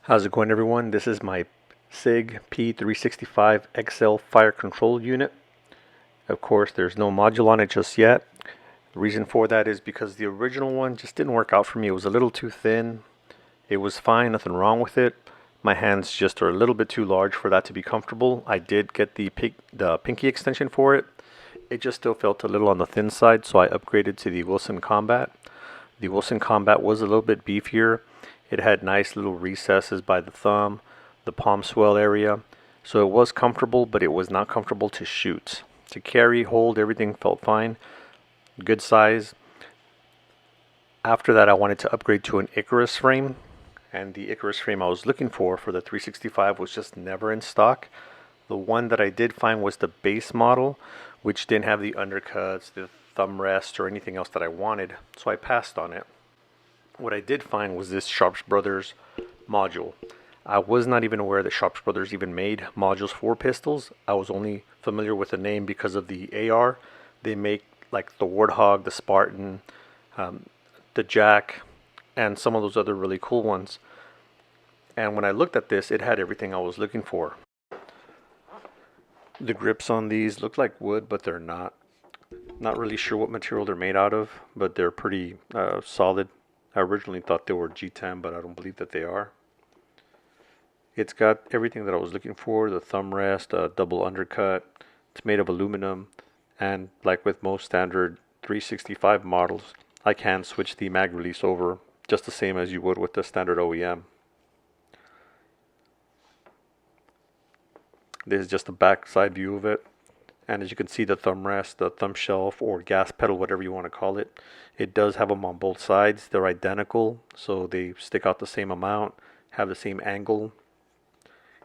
How's it going, everyone? This is my SIG P365 XL fire control unit. Of course, there's no module on it just yet. The reason for that is because the original one just didn't work out for me. It was a little too thin. It was fine, nothing wrong with it. My hands just are a little bit too large for that to be comfortable. I did get the pinky extension for it. It just still felt a little on the thin side, so I upgraded to the Wilson Combat. The Wilson Combat was a little bit beefier. It had nice little recesses by the thumb, the palm swell area. So it was comfortable, but it was not comfortable to shoot. To carry, hold, everything felt fine. Good size. After that, I wanted to upgrade to an iCarus frame. And the iCarus frame I was looking for the 365 was just never in stock. The one that I did find was the base model, which didn't have the undercuts, the thumb rest, or anything else that I wanted. So I passed on it. What I did find was this SharpsBros module. I was not even aware that SharpsBros even made modules for pistols. I was only familiar with the name because of the AR. They make like the Warthog, the Spartan, the Jack, and some of those other really cool ones. And when I looked at this, it had everything I was looking for. The grips on these look like wood, but they're not. Not really sure what material they're made out of, but they're pretty solid. I originally thought they were G10, but I don't believe that they are. It's got everything that I was looking for, the thumb rest, a double undercut. It's made of aluminum, and like with most standard 365 models, I can switch the mag release over just the same as you would with the standard OEM. This is just a back side view of it. And as you can see, the thumb rest, the thumb shelf, or gas pedal, whatever you want to call it, it does have them on both sides. They're identical, so they stick out the same amount, have the same angle.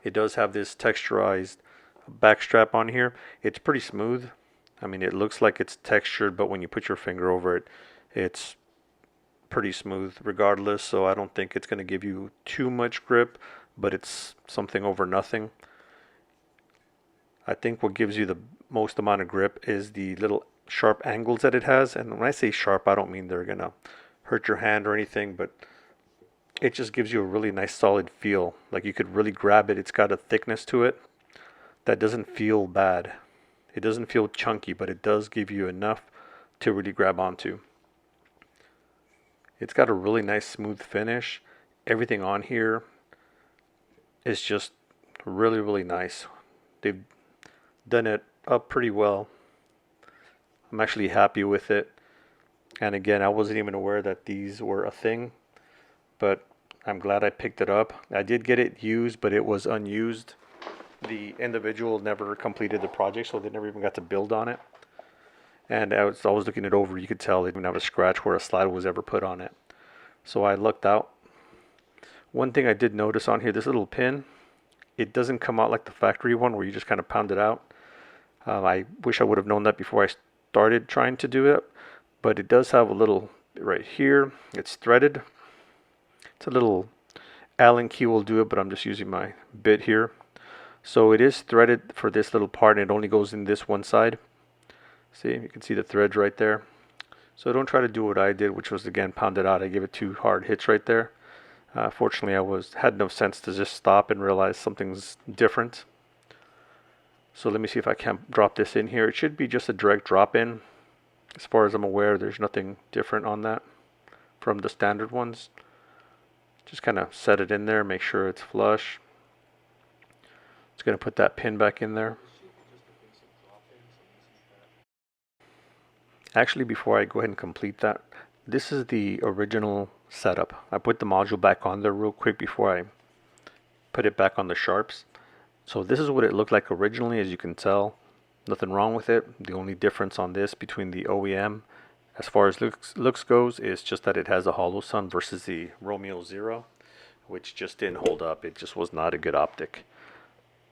It does have this texturized back strap on here. It's pretty smooth. I mean, it looks like it's textured, but when you put your finger over it, it's pretty smooth regardless. So I don't think it's going to give you too much grip, but it's something over nothing. I think what gives you the most amount of grip is the little sharp angles that it has. And when I say sharp, I don't mean they're gonna hurt your hand or anything, but it just gives you a really nice solid feel. Like you could really grab it. It's got a thickness to it that doesn't feel bad. It doesn't feel chunky, but it does give you enough to really grab onto. It's got a really nice smooth finish. Everything on here is just really, really nice. They've done it up pretty well. I'm actually happy with it. And again, I wasn't even aware that these were a thing, but I'm glad I picked it up. I did get it used, but it was unused. The individual never completed the project, so they never even got to build on it. And I was looking it over. You could tell they didn't have a scratch where a slide was ever put on it. So I lucked out. One thing I did notice on here, this little pin, it doesn't come out like the factory one where you just kind of pound it out. I wish I would have known that before I started trying to do it, but it does have a little right here. It's threaded. It's a little Allen key will do it, but I'm just using my bit here. So it is threaded for this little part, and it only goes in this one side. See, you can see the threads right there. So don't try to do what I did, which was again pound it out. I gave it 2 hard hits right there. Fortunately, I had no sense to just stop and realize something's different. So let me see if I can drop this in here. It should be just a direct drop in. As far as I'm aware, there's nothing different on that from the standard ones. Just kind of set it in there, make sure it's flush. It's going to put that pin back in there. Actually, before I go ahead and complete that, this is the original setup. I put the module back on there real quick before I put it back on the Sharps. So this is what it looked like originally, as you can tell. Nothing wrong with it. The only difference on this between the OEM as far as looks goes is just that it has a hollow sun versus the Romeo Zero, which just didn't hold up. It just was not a good optic.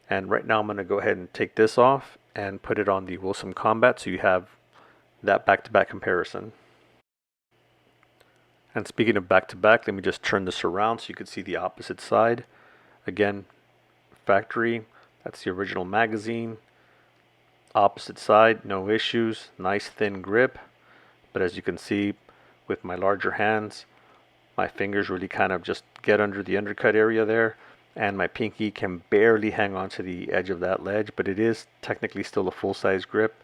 And right now I'm going to go ahead and take this off and put it on the Wilson Combat so you have that back-to-back comparison. And speaking of back-to-back, let me just turn this around so you can see the opposite side. Again, factory, that's the original magazine. Opposite side, no issues, nice thin grip. But as you can see with my larger hands, My fingers really kind of just get under the undercut area there, and my pinky can barely hang on to the edge of that ledge, but it is technically still a full-size grip.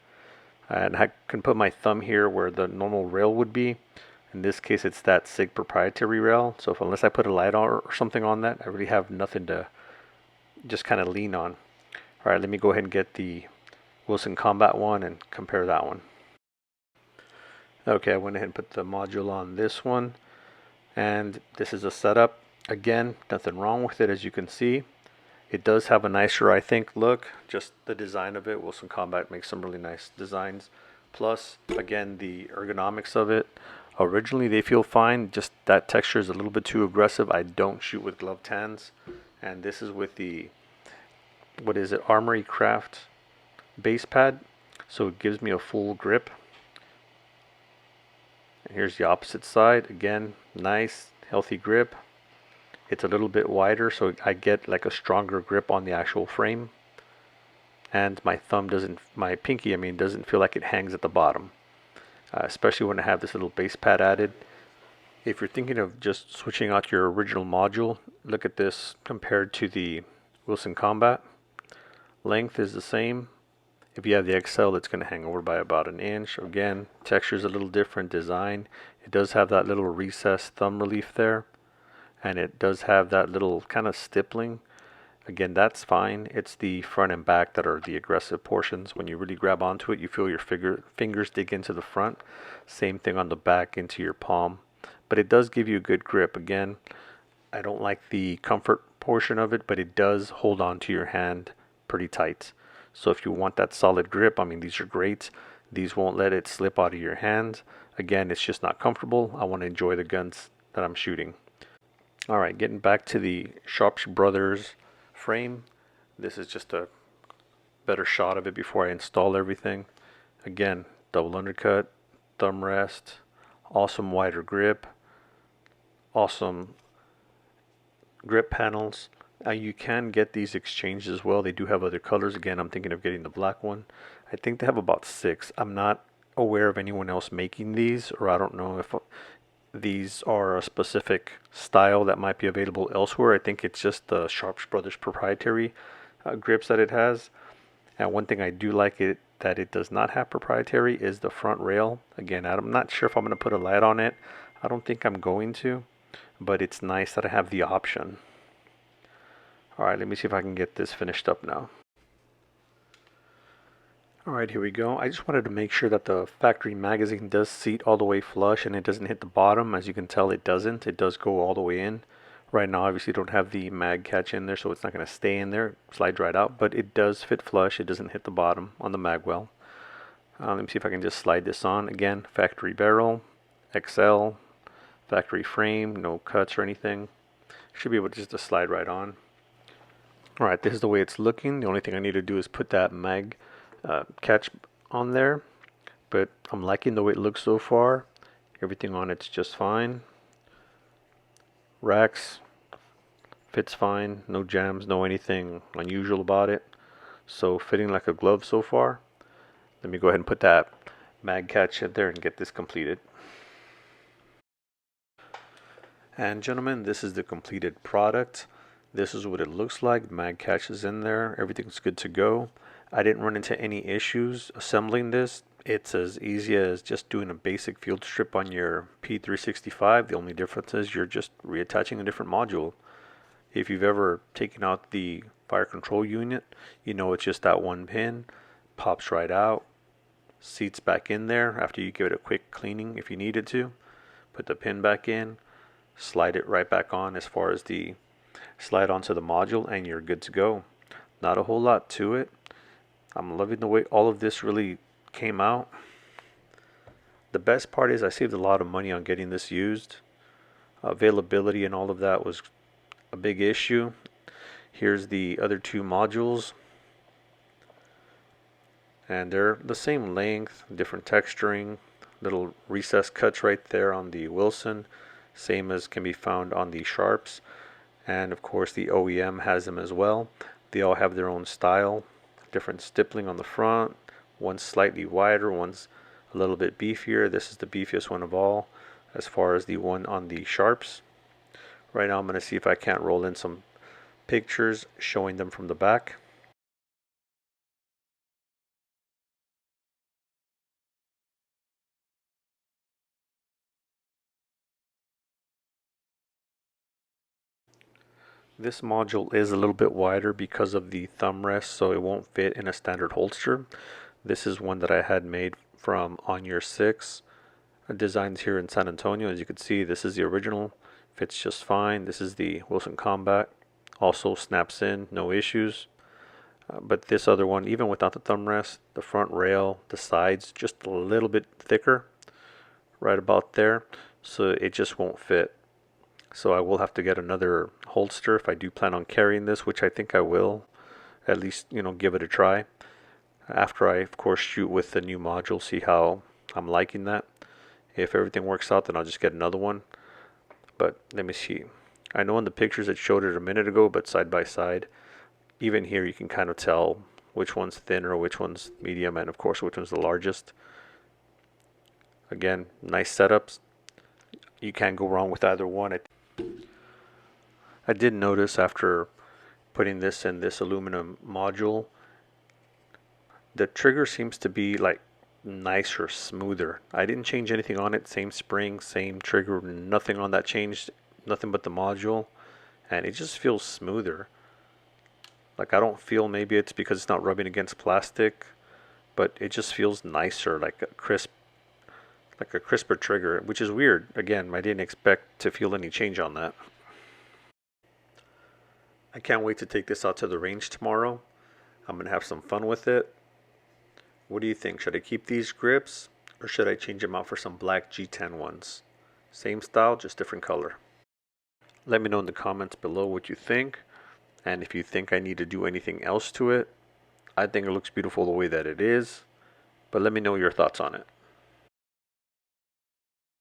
And I can put my thumb here where the normal rail would be. In this case, it's that SIG proprietary rail. So unless I put a light on or something on that, I really have nothing to just kind of lean on. All right, let me go ahead and get the Wilson Combat one and compare that one. Okay, I went ahead and put the module on this one, and this is a setup. Again, nothing wrong with it, as you can see. It does have a nicer, I think, look. Just the design of it. Wilson Combat makes some really nice designs. Plus, again, the ergonomics of it. Originally, they feel fine. Just that texture is a little bit too aggressive. I don't shoot with gloved hands. And this is with the, what is it, Armory Craft base pad. So it gives me a full grip. And here's the opposite side. Again, nice, healthy grip. It's a little bit wider, so I get like a stronger grip on the actual frame. And my thumb doesn't, my pinky, I mean, doesn't feel like it hangs at the bottom. Especially when I have this little base pad added. If you're thinking of just switching out your original module, look at this compared to the Wilson Combat. Length is the same. If you have the XL, it's going to hang over by about an inch. Again, texture is a little different, design. It does have that little recessed thumb relief there. And it does have that little kind of stippling. Again, that's fine. It's the front and back that are the aggressive portions. When you really grab onto it, you feel your fingers dig into the front. Same thing on the back into your palm. But it does give you a good grip. Again, I don't like the comfort portion of it, but it does hold on to your hand pretty tight. So if you want that solid grip, I mean, these are great. These won't let it slip out of your hands. Again, it's just not comfortable. I want to enjoy the guns that I'm shooting. All right, getting back to the SharpsBros frame. This is just a better shot of it before I install everything. Again, double undercut, thumb rest, awesome wider grip, awesome grip panels. You can get these exchanged as well. They do have other colors. Again, I'm thinking of getting the black one. I think they have about 6. I'm not aware of anyone else making these, or I don't know if these are a specific style that might be available elsewhere. I think it's just the SharpsBros proprietary grips that it has. And one thing I do like it that it does not have proprietary is the front rail. Again, I'm not sure if I'm going to put a light on it. I don't think I'm going to, but it's nice that I have the option. All right, let me see if I can get this finished up now. All right, here we go. I just wanted to make sure that the factory magazine does seat all the way flush and it doesn't hit the bottom. As you can tell, it doesn't. It does go all the way in. Right now, obviously, don't have the mag catch in there, so it's not going to stay in there, slide right out, but it does fit flush. It doesn't hit the bottom on the mag well. Let me see if I can just slide this on. Again, factory barrel, XL, factory frame, no cuts or anything. Should be able to just slide right on. All right, this is the way it's looking. The only thing I need to do is put that mag catch on there, but I'm liking the way it looks so far. Everything on it's just fine. Racks fits fine, no jams, no anything unusual about it. So fitting like a glove so far. Let me go ahead and put that mag catch in there and get this completed. And gentlemen, this is the completed product. This is what it looks like. Mag catch is in there. Everything's good to go. I didn't run into any issues assembling this. It's as easy as just doing a basic field strip on your P365. The only difference is you're just reattaching a different module. If you've ever taken out the fire control unit, you know it's just that one pin. Pops right out. Seats back in there after you give it a quick cleaning if you needed to. Put the pin back in. Slide it right back on as far as the slide onto the module, and you're good to go. Not a whole lot to it. I'm loving the way all of this really came out. The best part is I saved a lot of money on getting this used. Availability and all of that was a big issue. Here's the other 2 modules. And they're the same length, different texturing, little recessed cuts right there on the Wilson, same as can be found on the Sharps. And of course the OEM has them as well. They all have their own style. Different stippling on the front. One's slightly wider, one's a little bit beefier. This is the beefiest one of all. as far as the one on the Sharps. Right now I'm going to see if I can't roll in some pictures showing them from the back. This module is a little bit wider because of the thumb rest, so it won't fit in a standard holster. This is one that I had made from On Your 6 designs here in San Antonio. As you can see, this is the original, fits just fine. This is the Wilson Combat, also snaps in, no issues. But this other one, even without the thumb rest, the front rail, the sides, just a little bit thicker, right about there, so it just won't fit. So I will have to get another holster if I do plan on carrying this, which I think I will, at least, give it a try. After I, of course, shoot with the new module, see how I'm liking that. If everything works out, then I'll just get another one. But let me see. I know in the pictures it showed it a minute ago, but side by side, even here you can kind of tell which one's thinner, which one's medium, and of course which one's the largest. Again, nice setups. You can't go wrong with either one. I did notice after putting this in this aluminum module, the trigger seems to be like nicer, smoother. I didn't change anything on it. Same spring, same trigger, nothing on that changed, nothing but the module, and it just feels smoother. Like I don't feel, maybe it's because it's not rubbing against plastic, but it just feels nicer, like a crisper trigger, which is weird. Again, I didn't expect to feel any change on that. I can't wait to take this out to the range tomorrow. I'm gonna have some fun with it. What do you think? Should I keep these grips or should I change them out for some black G10 ones? Same style, just different color. Let me know in the comments below what you think, and if you think I need to do anything else to it. I think it looks beautiful the way that it is, but let me know your thoughts on it.